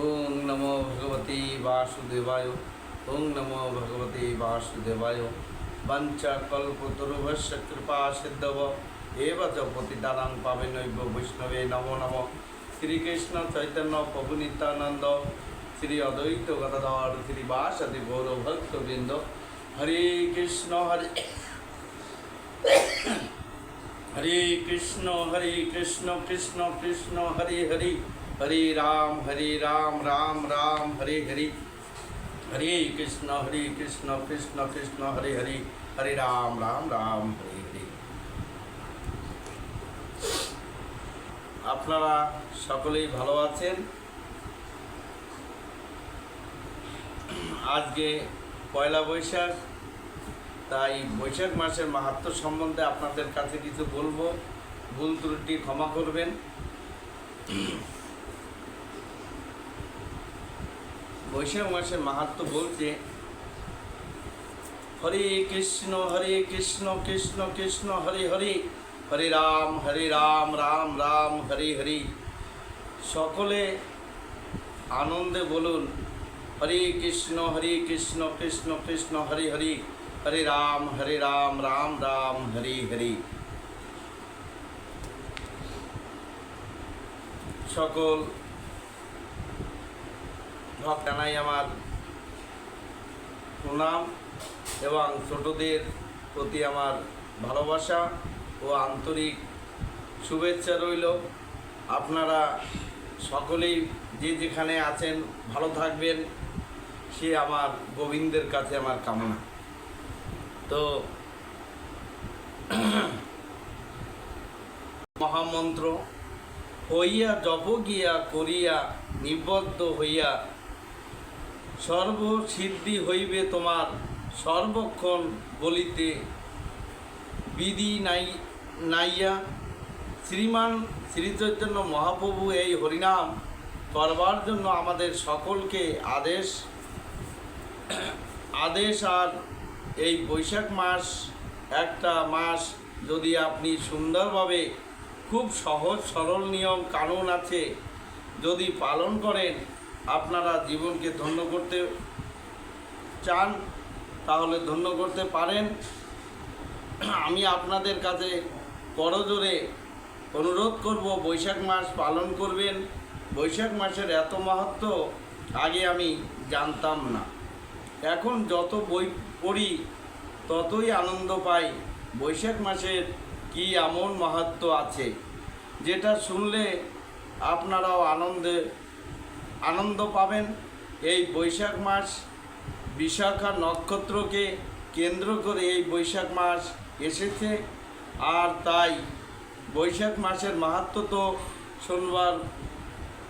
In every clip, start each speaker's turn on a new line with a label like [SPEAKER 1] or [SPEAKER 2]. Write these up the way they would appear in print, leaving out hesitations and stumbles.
[SPEAKER 1] ओं नमो भगवते वासुदेवाय। ओं नमो भगवते वासुदेवाय। वंशकल्पतरुभ्यश्च कृपा सिद्धव एव च पतितानां पावनेभ्यो वैष्णवे नमो नमः। श्रीकृष्ण चैतन्य प्रभु नित्यानंद श्री अद्वैत गदाधर श्रीवासदि गौर भक्तवृंद। हरे कृष्ण हरे कृष्ण कृष्ण कृष्ण हरे हरे, हरे राम राम राम हरे हरे। हरे कृष्ण कृष्ण कृष्ण हरे हरे, हरे राम राम हरे हरे। আপনারা সকলেই ভালো আছেন। আজকে পয়লা বৈশাখ, তাই বৈশাখ মাসের মাহাত্ম্য সম্বন্ধে আপনাদের কাছে কিছু বলবো। ভুল ত্রুটি ক্ষমা করবেন। বৈশাখ মাসের মাহাত্ম্য বলছে, হরে কৃষ্ণ কৃষ্ণ কৃষ্ণ হরে হরে, হরে রাম রাম রাম হরে হরে। সকলে আনন্দে বলুন, হরে কৃষ্ণ কৃষ্ণ কৃষ্ণ হরে হরে, হরে রাম রাম রাম হরে হরে। সকল ভক্তানাই আমার প্রণাম এবং ছোটদের প্রতি আমার ভালোবাসা ও আন্তরিক শুভেচ্ছা রইল। আপনারা সকলেই যে যেখানে আছেন ভালো থাকবেন, সে আমার গোবিন্দের কাছে আমার কামনা। তো মহামন্ত্র হইয়া জপ গিয়া করিয়া নিবদ্ধ হইয়া সর্বসিদ্ধি হইবে তোমার, সর্বক্ষণ বলিতে বিধি নাইয়া। শ্রীমান শ্রীচৈতন্য মহাপ্রভু এই হরিনাম করবার জন্য আমাদের সকলকে আদেশ। আর এই বৈশাখ মাস একটা মাস যদি আপনি সুন্দরভাবে, খুব সহজ সরল নিয়ম কানুন আছে, যদি পালন করেন, আপনারা জীবনকে ধন্য করতে চান তাহলে ধন্য করতে পারেন। আমি আপনাদের কাছে করজোরে অনুরোধ করব, বৈশাখ মাস পালন করবেন। বৈশাখ মাসের এত মাহাত্ম্য আগে আমি জানতাম না। এখন যত বই পড়ি ততই আনন্দ পাই। বৈশাখ মাসের কি এমন মাহাত্ম্য আছে যেটা শুনলে আপনারাও আনন্দ পাবেন। এই বৈশাখ মাস বিশাখা নক্ষত্রকে কেন্দ্র করে এই বৈশাখ মাস এসেছে। আর তাই বৈশাখ মাসের মাহাত্ম্য তো শুনবার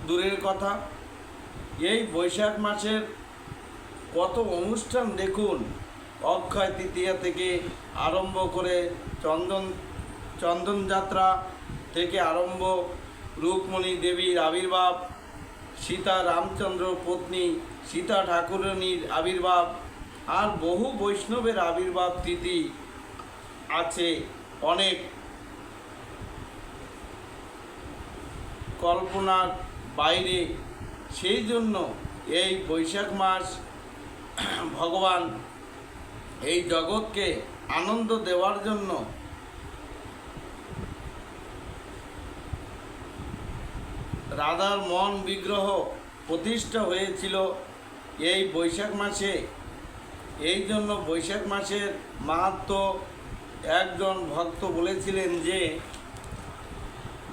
[SPEAKER 1] দূরের কথা, এই বৈশাখ মাসের কত অনুষ্ঠান দেখুন। অক্ষয় তৃতীয়া থেকে আরম্ভ করে চন্দন যাত্রা থেকে আরম্ভ, রুক্মিণী দেবীর আবির্ভাব, সীতা রামচন্দ্র পত্নী সীতা ঠাকুরানীর আবির্ভাব, আর বহু বৈষ্ণবের আবির্ভাব তিথি আছে অনেক, কল্পনার বাইরে। সেই জন্য এই বৈশাখ মাস ভগবান এই জগৎকে আনন্দ দেওয়ার জন্য রাধার মন বিগ্রহ প্রতিষ্ঠা হয়েছিল এই বৈশাখ মাসে। এই জন্য বৈশাখ মাসের মাহাত্ম্য একজন ভক্ত বলেছিলেন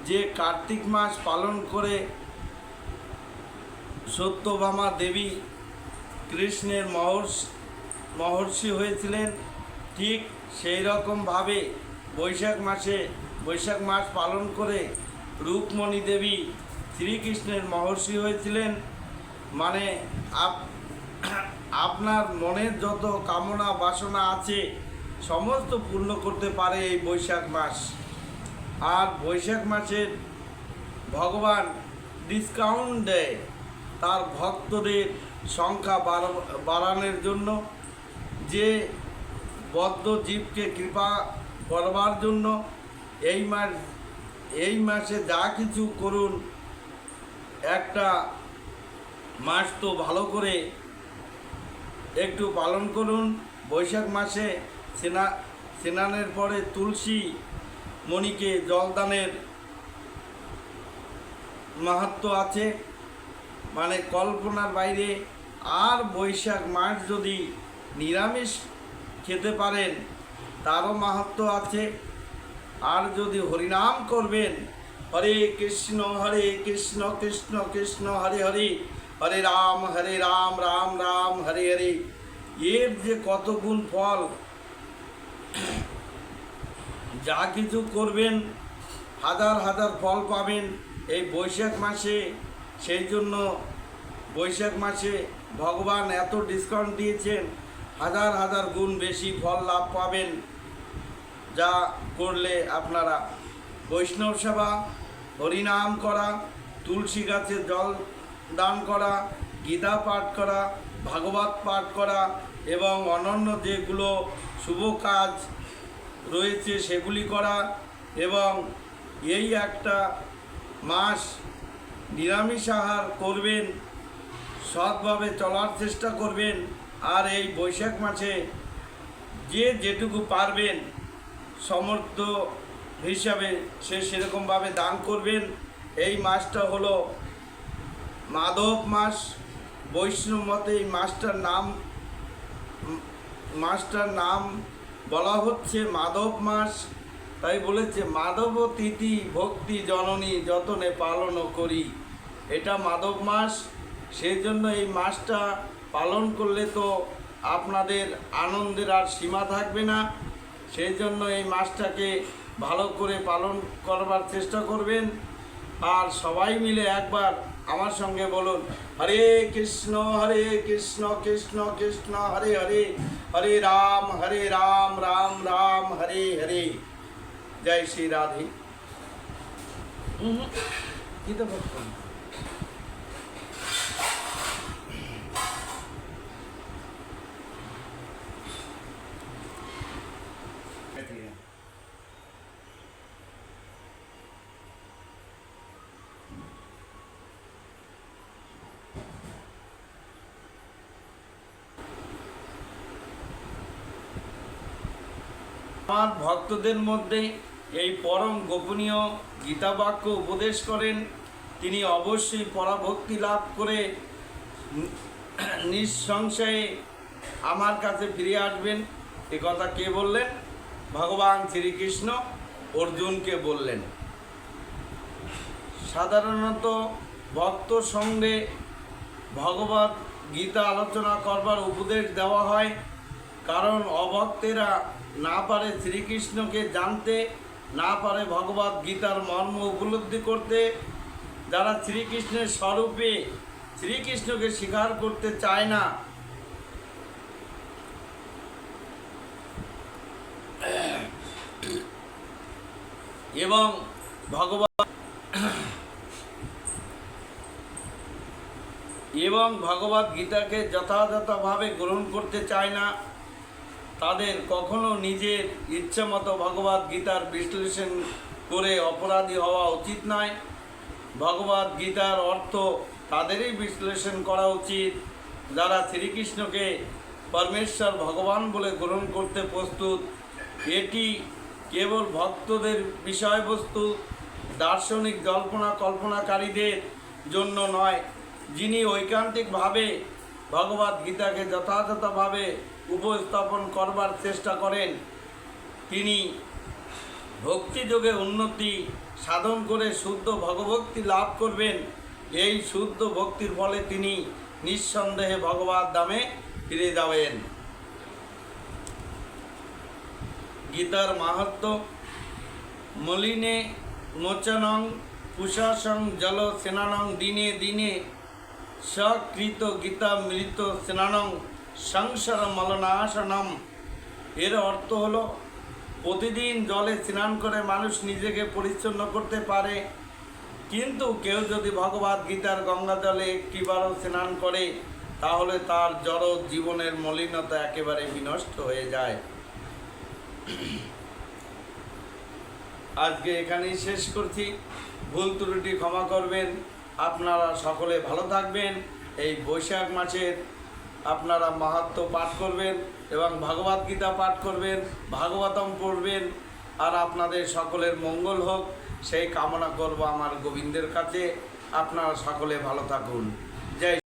[SPEAKER 1] যে কার্তিক মাস পালন করে সত্যভামা দেবী কৃষ্ণের মহর্ষি হয়েছিলেন, ঠিক সেই রকমভাবে বৈশাখ মাস পালন করে রুক্মিণী দেবী শ্রীকৃষ্ণের মহর্ষি হয়েছিলেন। মানে আপনার মনের যত কামনা বাসনা আছে সমস্ত পূর্ণ করতে পারে এই বৈশাখ মাস। আর বৈশাখ মাসের ভগবান ডিসকাউন্ট দেয় তার ভক্তদের সংখ্যা বাড়ানোর জন্য, যে বদ্ধ জীবকে কৃপা করবার জন্য। এই মাসে যা কিছু করুন, একটা মাস তো ভালো করে একটু পালন করুন। বৈশাখ মাসে স্নানের পরে তুলসী মণিকে জলদানের মাহাত্ম্য আছে, মানে কল্পনার বাইরে। আর বৈশাখ মাস যদি নিরামিষ খেতে পারেন তারও মাহাত্ম্য আছে। আর যদি হরিনাম করবেন, হরে কৃষ্ণ কৃষ্ণ কৃষ্ণ হরে হরে, হরে রাম রাম রাম হরে হরে, এর যে কত গুণ ফল। যা কিছু করবেন হাজার হাজার ফল পাবেন এই বৈশাখ মাসে। সেই জন্য বৈশাখ মাসে ভগবান এত ডিসকাউন্ট দিয়েছেন, হাজার হাজার গুণ বেশি ফল লাভ পাবেন যা করলে আপনারা বৈষ্ণব সেবা, হরিনাম করা, তুলসী গাছে জল দান করা, গীতা পাঠ করা, ভাগবত পাঠ করা এবং অন্যান্য যেগুলো শুভ কাজ রয়েছে সেগুলি করা। এবং এই একটা মাস নিরামিষ আহার করবেন, সৎভাবে চলার চেষ্টা করবেন। আর এই বৈশাখ মাসে যে যেটুকু পারবেন সমর্থ হিসাবে সে সেরকমভাবে দান করবেন। এই মাসটা হলো মাধব মাস। বৈষ্ণব মতে এই মাসটার নাম বলা হচ্ছে মাধব মাস। তাই বলেছে মাধব তিথি ভক্তি জননী যতনে পালন করি, এটা মাধব মাস। সেই জন্য এই মাসটা পালন করলে তো আপনাদের আনন্দের আর সীমা থাকবে না। সেই জন্য এই মাসটাকে ভালো করে পালন করবার চেষ্টা করবেন। আর সবাই মিলে একবার আমার সঙ্গে বলুন, হরে কৃষ্ণ কৃষ্ণ কৃষ্ণ হরে হরে, হরে রাম রাম রাম হরে হরে। জয় শ্রী রাধে। কি তো বলছেন? আমার ভক্তদের মধ্যে এই পরম গোপনীয় গীতাবাক্য উপদেশ করেন, তিনি অবশ্যই পরাভক্তি লাভ করে নিঃসংশয়ে আমার কাছে ফিরে আসবেন। এ কথা কে বললেন? ভগবান শ্রীকৃষ্ণ অর্জুনকে বললেন। সাধারণত ভক্ত সঙ্গে ভগবত গীতা আলোচনা করবার উপদেশ দেওয়া হয়, কারণ অভক্তেরা না পারে শ্রীকৃষ্ণকে জানতে, না পারে ভগবত গীতার মর্ম উপলব্ধি করতে। যারা শ্রীকৃষ্ণের স্বরূপে শ্রীকৃষ্ণকে স্বীকার করতে চায় না, এবং ভগবত গীতাকে যথাযথভাবে গ্রহণ করতে চায় না, তাদের কখনো নিজের ইচ্ছে মতো ভগবত গীতার বিশ্লেষণ করে অপরাধী হওয়া উচিত নয়। ভগবত গীতার অর্থ তাদেরই বিশ্লেষণ করা উচিত যারা শ্রীকৃষ্ণকে পরমেশ্বর ভগবান বলে গ্রহণ করতে প্রস্তুত। এটি কেবল ভক্তদের বিষয়বস্তু, দার্শনিক কল্পনাকারীদের জন্য নয়। যিনি ঐকান্তিকভাবে ভগবত গীতাকে যথাযথভাবে উপস্থাপন করবার চেষ্টা করেন, তিনি ভক্তিযোগে উন্নতি সাধন করে শুদ্ধ ভগবক্তি লাভ করবেন। এই শুদ্ধ ভক্তির ফলে তিনি নিঃসন্দেহে ভগবত ধামে ফিরে যাবেন। গীতার মাহাত্ম্য: মলিনে মোচনং পুষাসং জল সেনানং দিনে দিনে সকৃত গীতা মৃত সেনানং সংসার মলনাশনম। এর অর্থ হলো প্রতিদিন জলে স্নান করে মানুষ নিজেকে পরিচ্ছন্ন করতে পারে, কিন্তু কেউ যদি ভগবত গীতার গঙ্গা জলে একটিবারও স্নান করে তাহলে তার জড় জীবনের মলিনতা একেবারে বিনষ্ট হয়ে যায়। আজকে এখানেই শেষ করছি। ভুল ত্রুটি ক্ষমা করবেন। আপনারা সকলে ভালো থাকবেন। এই বৈশাখ মাসের আপনারা মাহাত্ম্য পাঠ করবেন এবং ভগবদ গীতা পাঠ করবেন, ভাগবতম পড়বেন, আর আপনাদের সকলের মঙ্গল হোক সেই কামনা করব আমার গোবিন্দের কাছে। আপনারা সকলে ভালো থাকুন। জয়